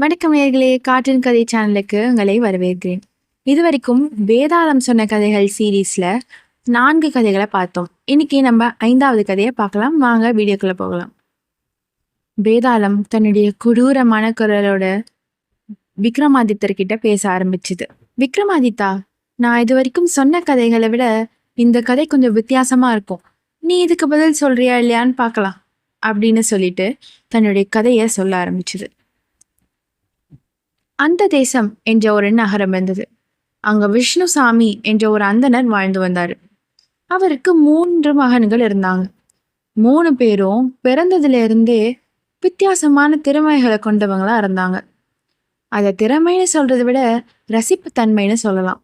வணக்கம் நேயர்களே, காற்றின் கதை சேனலுக்கு உங்களை வரவேற்கிறேன். இதுவரைக்கும் வேதாளம் சொன்ன கதைகள் சீரீஸ்ல 4 கதைகளை பார்த்தோம். இன்னைக்கு நம்ம 5வது கதையை பார்க்கலாம். வாங்க வீடியோக்குள்ள போகலாம். வேதாளம் தன்னுடைய கொடூரமான குரலோட விக்ரமாதித்தர்கிட்ட பேச ஆரம்பிச்சுது. விக்ரமாதித்தா, நான் இது வரைக்கும் சொன்ன கதைகளை விட இந்த கதை கொஞ்சம் வித்தியாசமா இருக்கும். நீ இதுக்கு பதில் சொல்றியா இல்லையான்னு பார்க்கலாம் அப்படின்னு சொல்லிட்டு தன்னுடைய கதையை சொல்ல ஆரம்பிச்சுது. அந்த தேசம் என்ற ஒரு நகரம் இருந்தது. அங்க விஷ்ணுசாமி என்ற ஒரு அந்தணர் வாழ்ந்து வந்தாரு. அவருக்கு 3 மகன்கள் இருந்தாங்க. 3 பேரும் பிறந்ததுல இருந்தே வித்தியாசமான திறமைகளை கொண்டவங்களா இருந்தாங்க. அத திறமைன்னு சொல்றதை விட ரசிப்பு தன்மைன்னு சொல்லலாம்.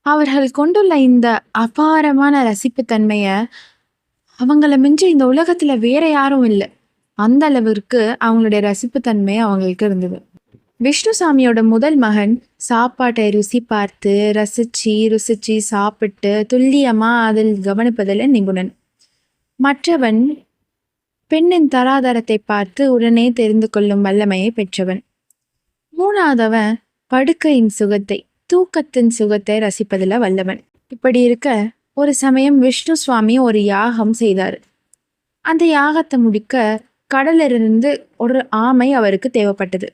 அவர்கள் கொண்டுள்ள இந்த அபாரமான ரசிப்பு தன்மைய அவங்கள மிஞ்சி இந்த உலகத்துல வேற யாரும் இல்லை. அந்த அளவிற்கு அவங்களுடைய ரசிப்பு தன்மை அவங்களுக்கு இருந்தது. விஷ்ணுசாமியோட முதல் மகன் சாப்பாட்டை ருசி பார்த்து ருசிச்சு சாப்பிட்டு துல்லியமா அதில் கவனிப்பதில் நிபுணன். மற்றவன் பெண்ணின் தராதரத்தை பார்த்து உடனே தெரிந்து கொள்ளும் வல்லமையை பெற்றவன். 3ஆவதவன் படுக்கையின் சுகத்தை, தூக்கத்தின் சுகத்தை ரசிப்பதில் வல்லவன். இப்படி இருக்க ஒரு சமயம் விஷ்ணு சுவாமி ஒரு யாகம் செய்தார். அந்த யாகத்தை முடிக்க கடலிலிருந்து ஒரு ஆமை அவருக்கு தேவைப்பட்டது.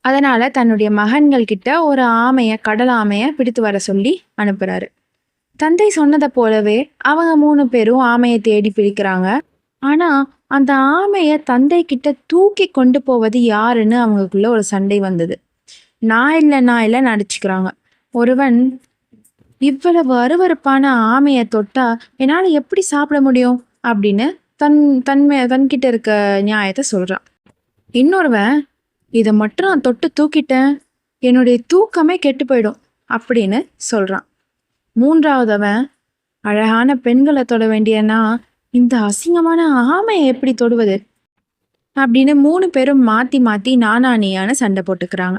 அதனால தன்னுடைய மகன்கள் கிட்ட ஒரு கடல் ஆமையை பிடித்து வர சொல்லி அனுப்புறாரு. தந்தை சொன்னதை போலவே அவங்க 3 பேரும் ஆமையை தேடி பிடிக்கிறாங்க. ஆனா அந்த ஆமையை தந்தை கிட்ட தூக்கி கொண்டு போவது யாருன்னு அவங்களுக்குள்ள ஒரு சண்டை வந்தது. நான் இல்லை நடிச்சுக்கிறாங்க. ஒருவன், இவ்வளவு அருவருப்பான ஆமையை தொட்டா என்னால எப்படி சாப்பிட முடியும் அப்படின்னு தன்கிட்ட இருக்க நியாயத்தை சொல்றான். இன்னொருவன், இதை மட்டும் நான் தொட்டு தூக்கிட்டேன், என்னுடைய தூக்கமே கெட்டு போயிடும் அப்படின்னு சொல்றான். 3ஆவதவன், அழகான பெண்களை தொட வேண்டியனா இந்த அசிங்கமான ஆமையை எப்படி தொடுவது அப்படின்னு 3 பேரும் மாத்தி மாத்தி நானானியான சண்டை போட்டுக்கிறாங்க.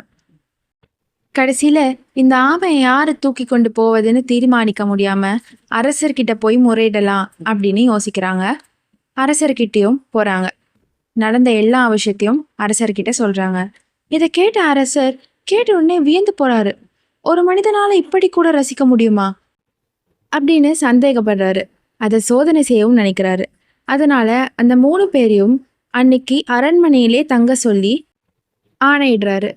கடைசியில இந்த ஆமையை யாரு தூக்கி கொண்டு போவதுன்னு தீர்மானிக்க முடியாம அரசர்கிட்ட போய் முறையிடலாம் அப்படின்னு யோசிக்கிறாங்க. அரசர்கிட்டயும் போறாங்க. நடந்த எல்லா விஷயத்தையும் அரசர்கிட்ட சொல்றாங்க. இதை கேட்ட அரசர் கேட்ட உடனே வியந்து போறாரு. ஒரு மனிதனால இப்படி கூட ரசிக்க முடியுமா அப்படின்னு சந்தேகப்படுறாரு. அதை சோதனை செய்யவும் நினைக்கிறாரு. அதனால அந்த 3 பேரையும் அன்னைக்கு அரண்மனையிலே தங்க சொல்லி ஆணையிடுறாரு.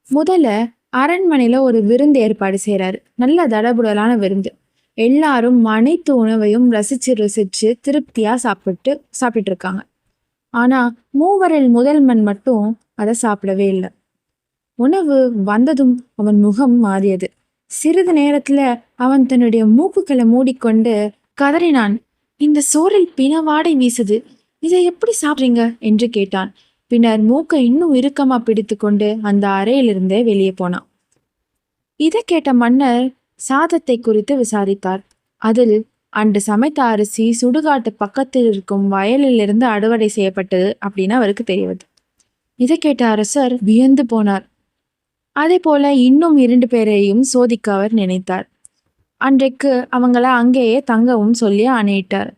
முதல்ல அரண்மனையில ஒரு விருந்து ஏற்பாடு செய்யறாரு. நல்ல தடபுடலான விருந்து. எல்லாரும் அனைத்து உணவையும் ரசிச்சு திருப்தியா சாப்பிட்டு இருக்காங்க. ஆனா 3வரில் முதல்வன் மட்டும் அதை சாப்பிடவே இல்லை. உணவு வந்ததும் அவன் முகம் மாறியது. சிறிது நேரத்துல அவன் தன்னுடைய மூக்குகளை மூடிக்கொண்டு கதறினான். இந்த சோறில் பிணவாடை வீசுது, இதை எப்படி சாப்பிட்றீங்க என்று கேட்டான். பின்னர் மூக்கை இன்னும் இறுக்கமா பிடித்து கொண்டு அந்த அறையிலிருந்தே வெளியே போனான். இதை கேட்ட மன்னர் சாதத்தை குறித்து விசாரித்தார். அதில் அன்று சமைத்த அரிசி சுடுகாட்டு பக்கத்தில் இருக்கும் வயலில் இருந்து அறுவடை செய்யப்பட்டது அப்படின்னு அவருக்கு தெரிவது. இதை கேட்ட அரசர் வியந்து போனார். அதே போல இன்னும் 2 பேரையும் சோதிக்க அவர் நினைத்தார். அன்றைக்கு அவங்கள அங்கேயே தங்கவும் சொல்லி ஆணையிட்டார்.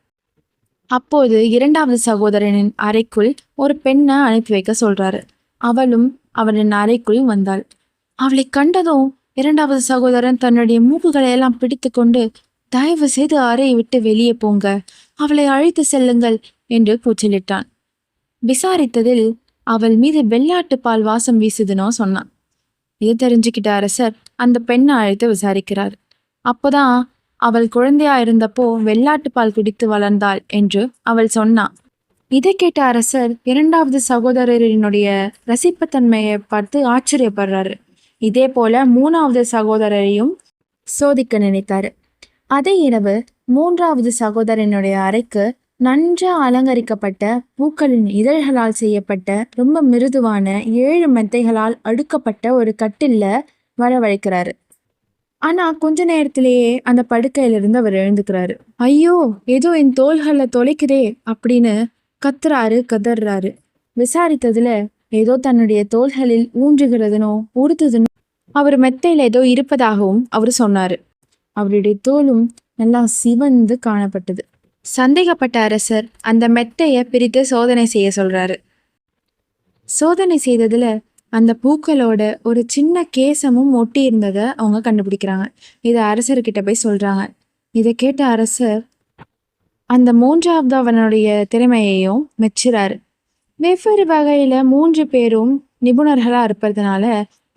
அப்போது 2வது சகோதரனின் அறைக்குள் ஒரு பெண்ணை அனுப்பி வைக்க சொல்றாரு. அவளும் அவனின் அறைக்குள் வந்தாள். அவளை கண்டதும் 2வது சகோதரன் தன்னுடைய மூக்குகளை எல்லாம் பிடித்து கொண்டு, தயவு செய்து அறையை விட்டு வெளியே போங்க, அவளை அழைத்து செல்லுங்கள் என்று கூச்சலிட்டான். விசாரித்ததில் அவள் மீது வெள்ளாட்டு பால் வாசம் வீசுதுன்னு சொன்னான். இது தெரிஞ்சுக்கிட்ட அரசர் அந்த பெண்ணை அழைத்து விசாரிக்கிறார். அப்போதான் அவள் குழந்தையா இருந்தப்போ வெள்ளாட்டு பால் குடித்து வளர்ந்தாள் என்று அவள் சொன்னான். இதை கேட்ட அரசர் 2வது சகோதரரினுடைய ரசிப்புத்தன்மையை பார்த்து ஆச்சரியப்படுறாரு. இதே போல 3வது சகோதரரையும் சோதிக்க நினைத்தாரு. அதே இரவு 3வது சகோதரனுடைய அறைக்கு நன்றா அலங்கரிக்கப்பட்ட பூக்களின் இதழ்களால் செய்யப்பட்ட ரொம்ப மிருதுவான 7 மெத்தைகளால் அடுக்கப்பட்ட ஒரு கட்டில்ல வரவழைக்கிறாரு. ஆனா கொஞ்ச நேரத்திலேயே அந்த படுக்கையிலிருந்து அவர் எழுந்துக்கிறாரு. ஐயோ, ஏதோ என் தோள்களை தொலைக்குதே அப்படின்னு கதறாரு. விசாரித்ததுல ஏதோ தன்னுடைய தோள்களில் ஊன்றுகிறதுனோ உறுத்துதுனோ அவர் மெத்தையில ஏதோ இருப்பதாகவும் அவர் சொன்னாரு. அவருடைய தோலும் நல்லா சிவந்து காணப்பட்டது. சந்தேகப்பட்ட அரசர் அந்த மெத்தையை பிரித்து சோதனை செய்ய சொல்றாரு. சோதனை செய்ததுல அந்த பூக்களோட ஒரு சின்ன கேசமும் ஒட்டி இருந்ததை அவங்க கண்டுபிடிக்கிறாங்க. இதை அரசர்கிட்ட போய் சொல்றாங்க. இதை கேட்ட அரசர் அந்த மூன்றாவது அவனுடைய திறமையையும் மெச்சுறாரு. வெவ்வேறு வகையில 3 பேரும் நிபுணர்களா இருப்பதுனால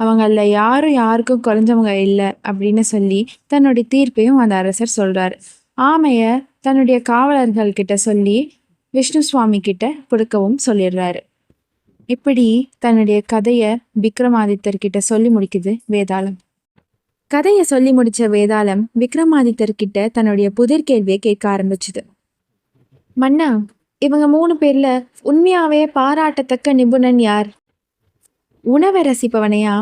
அவங்கள யாரும் யாருக்கும் குறைஞ்சவங்க இல்லை அப்படின்னு சொல்லி தன்னுடைய தீர்ப்பையும் அந்த அரசர் சொல்றாரு. ஆமைய தன்னுடைய காவலர்கள் கிட்ட சொல்லி விஷ்ணு சுவாமி கிட்ட கொடுக்கவும் சொல்லிடுறாரு. இப்படி தன்னுடைய கதையை விக்ரமாதித்தர் கிட்ட சொல்லி முடிக்குது வேதாளம். கதையை சொல்லி முடிச்ச வேதாளம் விக்ரமாதித்தர் கிட்ட தன்னுடைய புதிர் கேள்வியை கேட்க ஆரம்பிச்சுது. மன்னா, இவங்க 3 பேர்ல உண்மையாவே பாராட்டத்தக்க நிபுணன் யார்? உணவை ரசிப்பவனையா,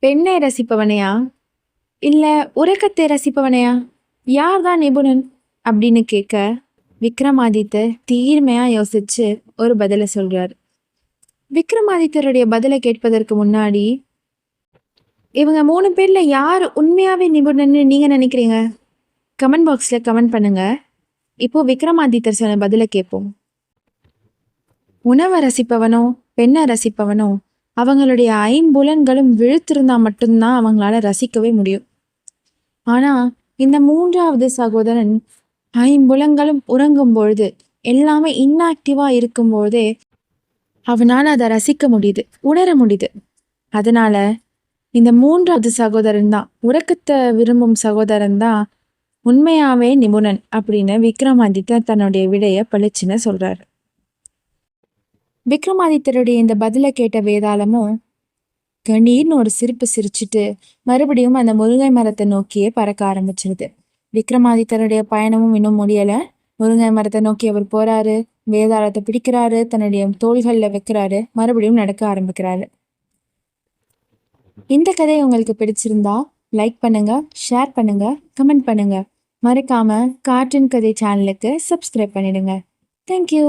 பெண்ணை ரசிப்பவனையா, இல்ல உறக்கத்தை ரசிப்பவனையா, யார் தான் நிபுணன் அப்படின்னு கேட்க விக்ரமாதித்தர் தீர்மையா யோசிச்சு ஒரு பதிலை சொல்றாரு. விக்ரமாதித்தருடைய பதிலை கேட்பதற்கு முன்னாடி இவங்க 3 பேர்ல யார் உண்மையாவே நிபுணன்னு நீங்க நினைக்கிறீங்க? கமெண்ட் பாக்ஸ்ல கமெண்ட் பண்ணுங்க. இப்போ விக்ரமாதித்தர் சொன்ன பதிலை கேட்போம். உணவை ரசிப்பவனோ பெண்ணை ரசிப்பவனோ அவங்களுடைய 5 புலன்களும் விழுத்திருந்தா மட்டும்தான் அவங்களால ரசிக்கவே முடியும். ஆனா இந்த 3வது சகோதரன் 5 புலன்களும் உறங்கும் பொழுது, எல்லாமே இன்ஆக்டிவா இருக்கும் பொழுதே அவனால அதை ரசிக்க முடியுது, உணர முடியுது. அதனால இந்த 3வது சகோதரன் தான், உறக்கத்தை விரும்பும் சகோதரன் தான் உண்மையாவே நிபுணன் அப்படின்னு விக்ரமாதித்தர் தன்னுடைய விடையை பளிச்சுன்னு சொல்றாரு. விக்ரமாதித்தருடைய இந்த பதிலை கேட்ட வேதாளமும் கணீர்னு ஒரு சிரிப்பு சிரிச்சுட்டு மறுபடியும் அந்த முருங்கை மரத்தை நோக்கியே பறக்க ஆரம்பிச்சிருது. விக்ரமாதித்தருடைய பயணமும் இன்னும் முடியல. முருங்கை மரத்தை நோக்கி அவர் போறாரு, வேதாளத்தை பிடிக்கிறாரு, தன்னுடைய தோள்களில் வைக்கிறாரு, மறுபடியும் நடக்க ஆரம்பிக்கிறாரு. இந்த கதை உங்களுக்கு பிடிச்சிருந்தா லைக் பண்ணுங்க, ஷேர் பண்ணுங்க, கமெண்ட் பண்ணுங்க. மறக்காம கார்ட்டூன் கதை சேனலுக்கு சப்ஸ்கிரைப் பண்ணிடுங்க. தேங்க்யூ.